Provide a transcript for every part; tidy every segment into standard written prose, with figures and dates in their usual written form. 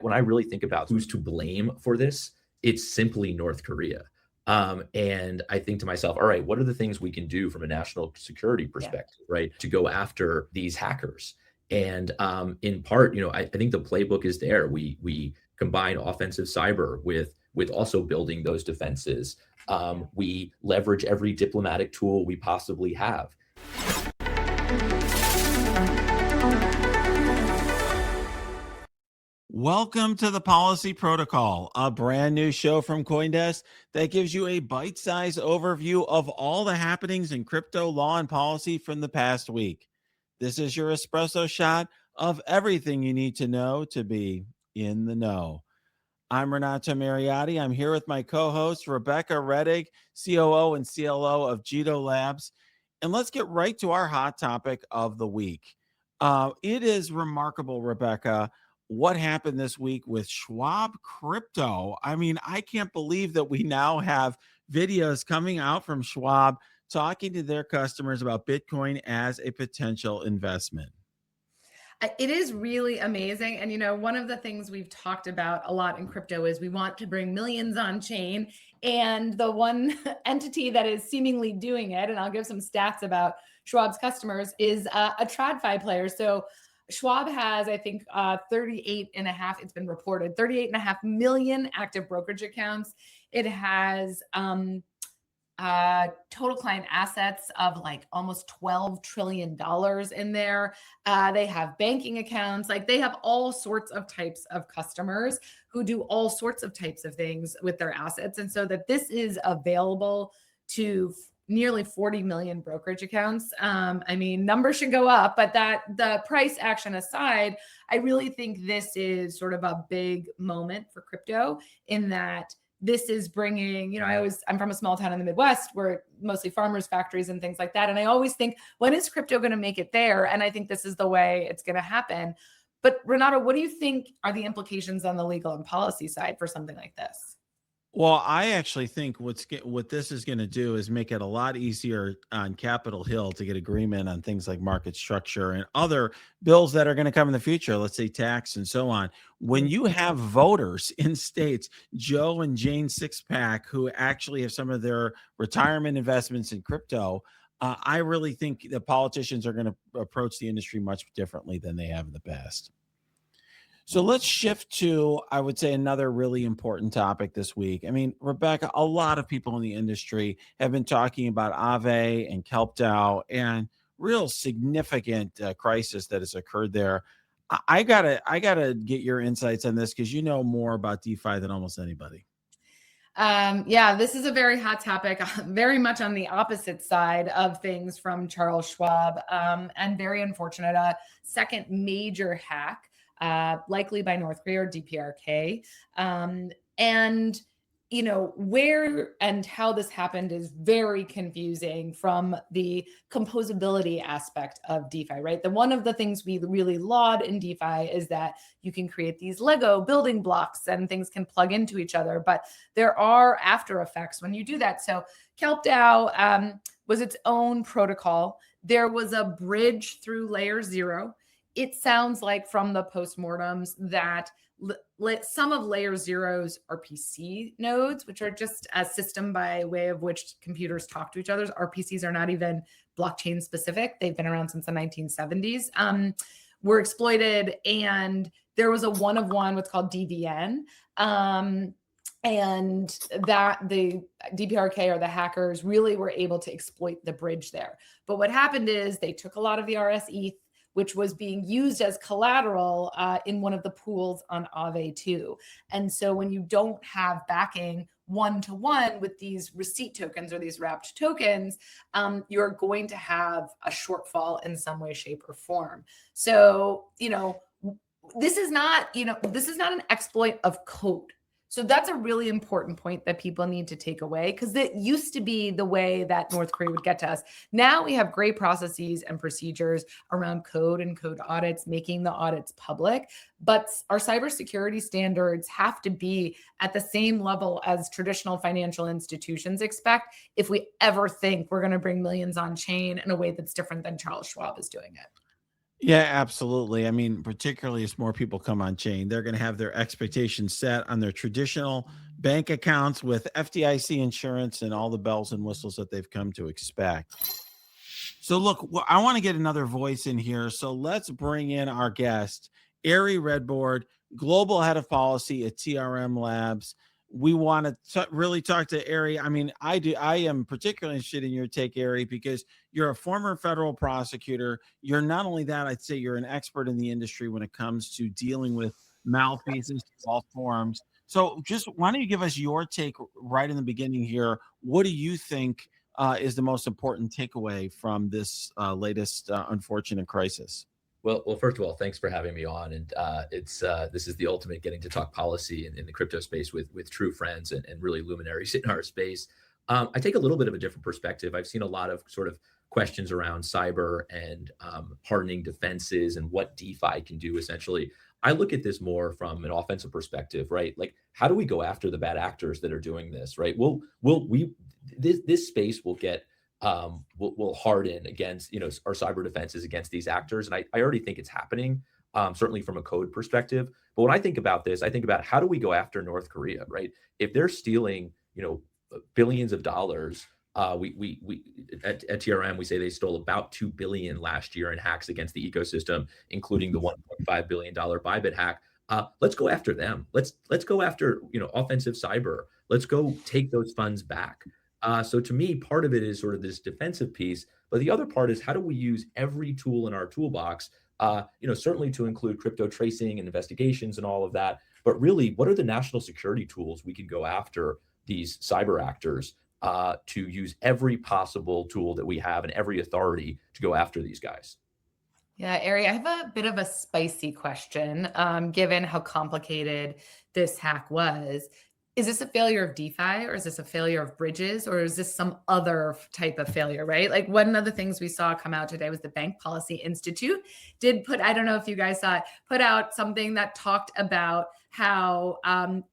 When I really think about who's to blame for this, it's simply North Korea. And I think to myself, all right, what are the things we can do from a national security perspective, right, to go after these hackers? And in part, I think the playbook is there. We combine offensive cyber with also building those defenses. We leverage every diplomatic tool we possibly have. Welcome to the Policy Protocol, a brand new show from CoinDesk that gives you a bite-sized overview of all the happenings in crypto law and policy from the past week. This is your espresso shot of everything you need to know to be in the know. I'm Renato Mariotti. I'm here with my co-host, Rebecca Rettig, COO and CLO of TRM Labs. And let's get right to our hot topic of the week. It is remarkable, Rebecca, what happened this week with Schwab crypto. I mean, I can't believe that we now have videos coming out from Schwab talking to their customers about Bitcoin as a potential investment. It is really amazing. And, one of the things we've talked about a lot in crypto is we want to bring millions on chain. And the one entity that is seemingly doing it, and I'll give some stats about Schwab's customers, is a TradFi player. So Schwab has, I think, 38.5, it's been reported, 38.5 million active brokerage accounts. It has total client assets of like almost $12 trillion in there. They have banking accounts. Like they have all sorts of types of customers who do all sorts of types of things with their assets. And so that this is available to nearly 40 million brokerage accounts. I mean, numbers should go up, but the price action aside, I really think this is sort of a big moment for crypto in that this is bringing, I'm from a small town in the Midwest where mostly farmers' factories and things like that. And I always think, when is crypto going to make it there? And I think this is the way it's going to happen. But Renato, what do you think are the implications on the legal and policy side for something like this? Well, I actually think what this is going to do is make it a lot easier on Capitol Hill to get agreement on things like market structure and other bills that are going to come in the future, let's say tax and so on. When you have voters in states, Joe and Jane Sixpack, who actually have some of their retirement investments in crypto, I really think the politicians are going to approach the industry much differently than they have in the past. So let's shift to, I would say, another really important topic this week. I mean, Rebecca, a lot of people in the industry have been talking about Aave and Kelp DAO and real significant crisis that has occurred there. I gotta get your insights on this because you know more about DeFi than almost anybody. Yeah, this is a very hot topic, very much on the opposite side of things from Charles Schwab, and very unfortunate. A second major hack. Likely by North Korea or DPRK. And, where and how this happened is very confusing from the composability aspect of DeFi, right? One of the things we really laud in DeFi is that you can create these Lego building blocks and things can plug into each other, but there are after effects when you do that. So Kelp DAO was its own protocol. There was a bridge through layer 0. It sounds like from the postmortems that some of layer 0's RPC nodes, which are just a system by way of which computers talk to each other. RPCs are not even blockchain specific. They've been around since the 1970s. Were exploited, and there was a one of one, what's called DVN. And that the DPRK or the hackers really were able to exploit the bridge there. But what happened is they took a lot of the RSE, which was being used as collateral in one of the pools on Aave too. And so when you don't have backing one-to-one with these receipt tokens or these wrapped tokens, you're going to have a shortfall in some way, shape, or form. So, this is not an exploit of code. So that's a really important point that people need to take away, because it used to be the way that North Korea would get to us. Now we have great processes and procedures around code and code audits, making the audits public. But our cybersecurity standards have to be at the same level as traditional financial institutions expect if we ever think we're going to bring millions on chain in a way that's different than Charles Schwab is doing it. Yeah, absolutely. I mean, particularly as more people come on chain, they're going to have their expectations set on their traditional bank accounts with FDIC insurance and all the bells and whistles that they've come to expect. So, look, I want to get another voice in here. So, let's bring in our guest, Ari Redbord, Global Head of Policy at TRM Labs. We want to really talk to Ari. I mean, I do. I am particularly interested in your take, Ari, because you're a former federal prosecutor. You're not only that, I'd say you're an expert in the industry when it comes to dealing with malfeasance of all forms. So, just why don't you give us your take right in the beginning here? What do you think is the most important takeaway from this latest unfortunate crisis? Well, first of all, thanks for having me on. And it's this is the ultimate getting to talk policy in the crypto space with true friends and really luminaries in our space. I take a little bit of a different perspective. I've seen a lot of sort of questions around cyber and hardening defenses and what DeFi can do. Essentially, I look at this more from an offensive perspective, right? Like, how do we go after the bad actors that are doing this, right? We this space will get will harden against our cyber defenses against these actors, and I already think it's happening, certainly from a code perspective. But when I think about this, I think about how do we go after North Korea, right? If they're stealing billions of dollars, we at TRM we say they stole about 2 billion last year in hacks against the ecosystem, including the $1.5 billion Bybit hack. Let's go after them. Let's go after offensive cyber. Let's go take those funds back. So to me, part of it is sort of this defensive piece, but the other part is how do we use every tool in our toolbox? Certainly to include crypto tracing and investigations and all of that. But really, what are the national security tools we can go after these cyber actors to use every possible tool that we have and every authority to go after these guys? Yeah, Ari, I have a bit of a spicy question, given how complicated this hack was. Is this a failure of DeFi, or is this a failure of bridges, or is this some other type of failure, right? Like, one of the things we saw come out today was the Bank Policy Institute did put, I don't know if you guys saw it, put out something that talked about how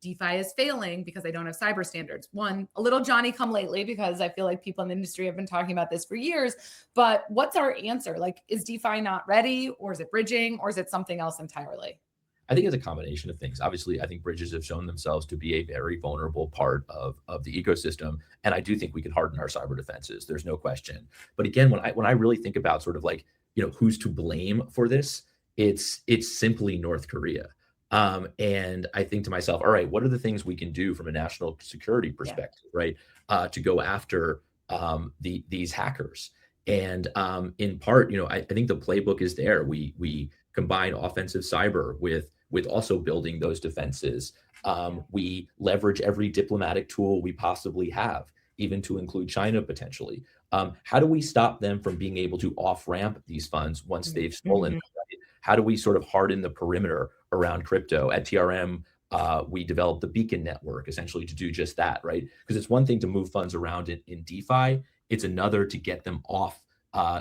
DeFi is failing because they don't have cyber standards. One, a little Johnny come lately, because I feel like people in the industry have been talking about this for years. But what's our answer? Like, is DeFi not ready, or is it bridging, or is it something else entirely? I think it's a combination of things. Obviously, I think bridges have shown themselves to be a very vulnerable part of the ecosystem, and I do think we can harden our cyber defenses. There's no question. But again, when I really think about sort of like who's to blame for this, it's simply North Korea. And I think to myself, all right, what are the things we can do from a national security perspective, right, to go after these hackers? And in part, I think the playbook is there. We combine offensive cyber with also building those defenses. We leverage every diplomatic tool we possibly have, even to include China potentially. How do we stop them from being able to off-ramp these funds once they've stolen them, right? How do we sort of harden the perimeter around crypto? At TRM, we developed the Beacon Network essentially to do just that, right? Because it's one thing to move funds around in DeFi, it's another to get them off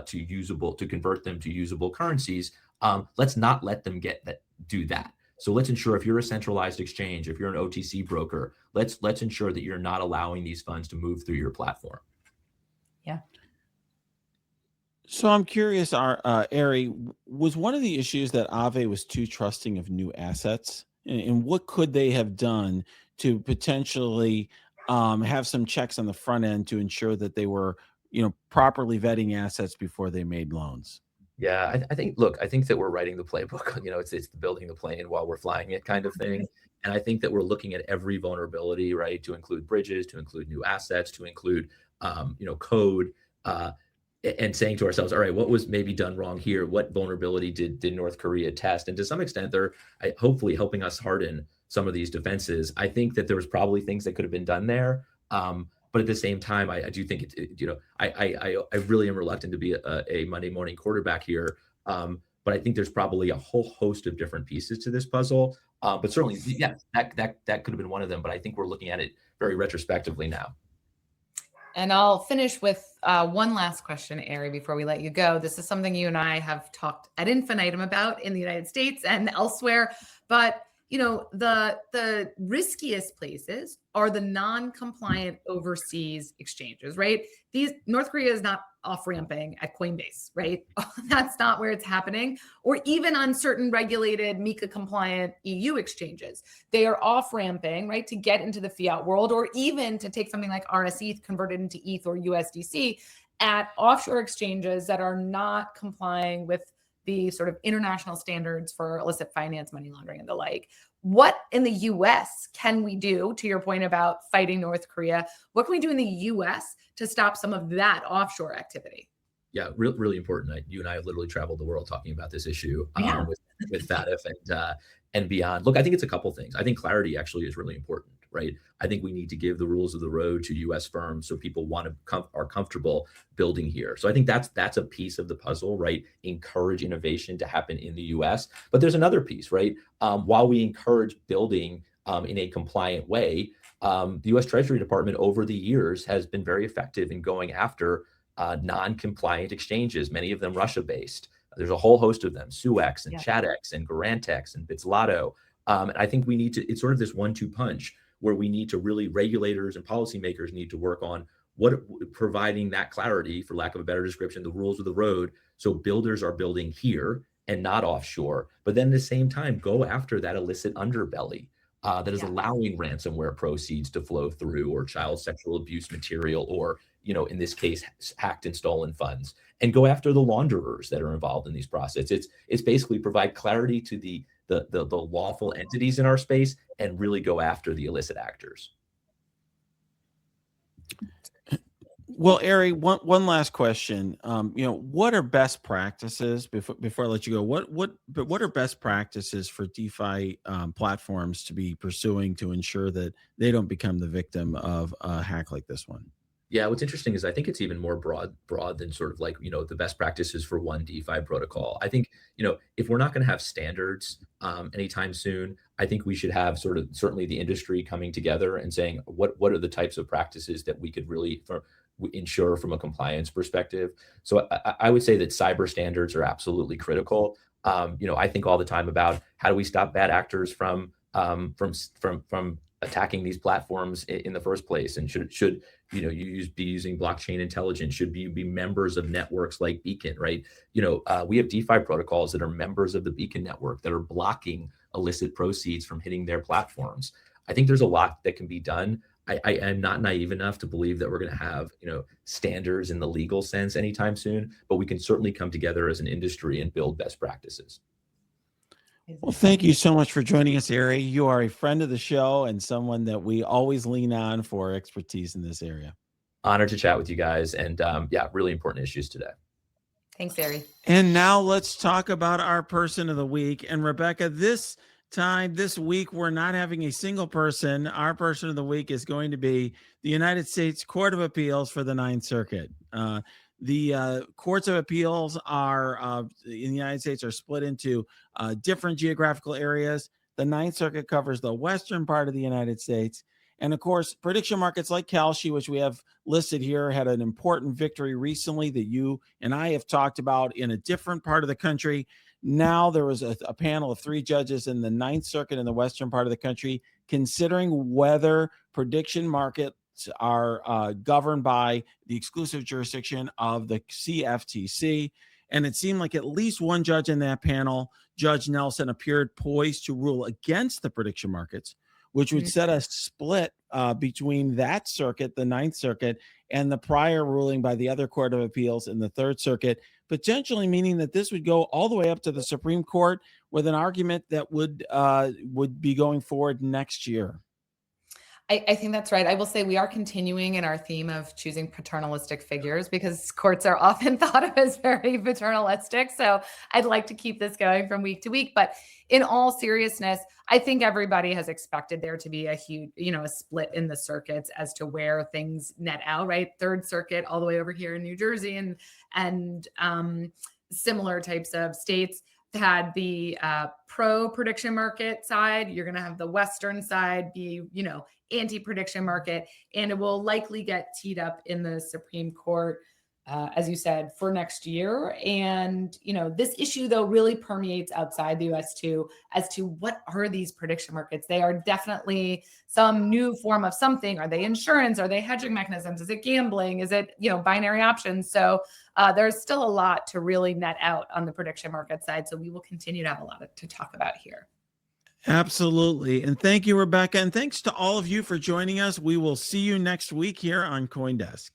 to convert them to usable currencies. Let's not let them do that. So let's ensure, if you're a centralized exchange, if you're an OTC broker, let's ensure that you're not allowing these funds to move through your platform. Yeah. So I'm curious, Ari, was one of the issues that Aave was too trusting of new assets, and what could they have done to potentially have some checks on the front end to ensure that they were, properly vetting assets before they made loans? Yeah, I think. Look, I think that we're writing the playbook. It's building the plane while we're flying it kind of thing. And I think that we're looking at every vulnerability, right, to include bridges, to include new assets, to include code, and saying to ourselves, all right, what was maybe done wrong here? What vulnerability did North Korea test? And to some extent, they're hopefully helping us harden some of these defenses. I think that there was probably things that could have been done there. But at the same time, I do think I really am reluctant to be a Monday morning quarterback here. But I think there's probably a whole host of different pieces to this puzzle. But certainly, yeah, that could have been one of them. But I think we're looking at it very retrospectively now. And I'll finish with one last question, Ari, before we let you go. This is something you and I have talked ad infinitum about in the United States and elsewhere. But the riskiest places are the non-compliant overseas exchanges, right? North Korea is not off-ramping at Coinbase, right? That's not where it's happening. Or even on certain regulated MiCA-compliant EU exchanges. They are off-ramping, right, to get into the fiat world, or even to take something like RSETH, convert it into ETH or USDC at offshore exchanges that are not complying with the sort of international standards for illicit finance, money laundering, and the like. What in the US can we do, to your point about fighting North Korea? What can we do in the US to stop some of that offshore activity? Yeah, really important. You and I have literally traveled the world talking about this issue with FATF and beyond. Look, I think it's a couple things. I think clarity actually is really important, right? I think we need to give the rules of the road to U.S. firms so people are comfortable building here. So I think that's a piece of the puzzle, right? Encourage innovation to happen in the U.S. But there's another piece, right? While we encourage building in a compliant way, the U.S. Treasury Department over the years has been very effective in going after non-compliant exchanges, many of them Russia-based. There's a whole host of them, Suex and Chadex and Garantex and Bitslato. And I think it's sort of this 1-2 punch where we need to really, regulators and policymakers need to work on providing that clarity, for lack of a better description, the rules of the road. So builders are building here and not offshore, but then at the same time, go after that illicit underbelly that is allowing ransomware proceeds to flow through, or child sexual abuse material, or, in this case, hacked and stolen funds, and go after the launderers that are involved in these processes. It's basically provide clarity to the lawful entities in our space and really go after the illicit actors. Well, Ari, one last question. What are best practices before I let you go? What are best practices for DeFi platforms to be pursuing to ensure that they don't become the victim of a hack like this one? Yeah, what's interesting is I think it's even more broad than sort of like, the best practices for one DeFi protocol. I think, if we're not going to have standards anytime soon, I think we should have sort of certainly the industry coming together and saying, what are the types of practices that we could really ensure from a compliance perspective. So I would say that cyber standards are absolutely critical. I think all the time about how do we stop bad actors from attacking these platforms in the first place, and should be using blockchain intelligence, should be members of networks like Beacon, right? We have DeFi protocols that are members of the Beacon network that are blocking illicit proceeds from hitting their platforms. I think there's a lot that can be done. I am not naive enough to believe that we're going to have standards in the legal sense anytime soon, but we can certainly come together as an industry and build best practices. Well, thank you so much for joining us, Ari. You are a friend of the show and someone that we always lean on for expertise in this area. Honored to chat with you guys, and really important issues today. Thanks, Ari. And now let's talk about our person of the week. And Rebecca, this week, we're not having a single person. Our person of the week is going to be the United States Court of Appeals for the Ninth Circuit. The courts of appeals are in the United States are split into different geographical areas. The Ninth Circuit covers the western part of the United States. And of course, prediction markets like Kalshi, which we have listed here, had an important victory recently that you and I have talked about in a different part of the country. Now there was a panel of 3 judges in the Ninth Circuit in the western part of the country considering whether prediction markets are governed by the exclusive jurisdiction of the CFTC. And it seemed like at least one judge in that panel, Judge Nelson, appeared poised to rule against the prediction markets, which would set a split between that circuit, the Ninth Circuit, and the prior ruling by the other Court of Appeals in the Third Circuit, potentially meaning that this would go all the way up to the Supreme Court with an argument that would be going forward next year. I think that's right. I will say we are continuing in our theme of choosing paternalistic figures because courts are often thought of as very paternalistic. So I'd like to keep this going from week to week. But in all seriousness, I think everybody has expected there to be a huge, a split in the circuits as to where things net out, right? Third Circuit all the way over here in New Jersey and similar types of states had the pro prediction market side. You're going to have the Western side be, anti-prediction market, and it will likely get teed up in the Supreme Court as you said, for next year. And, this issue though really permeates outside the US too, as to what are these prediction markets? They are definitely some new form of something. Are they insurance? Are they hedging mechanisms? Is it gambling? Is it, binary options? So there's still a lot to really net out on the prediction market side. So we will continue to have a lot to talk about here. Absolutely. And thank you, Rebecca. And thanks to all of you for joining us. We will see you next week here on CoinDesk.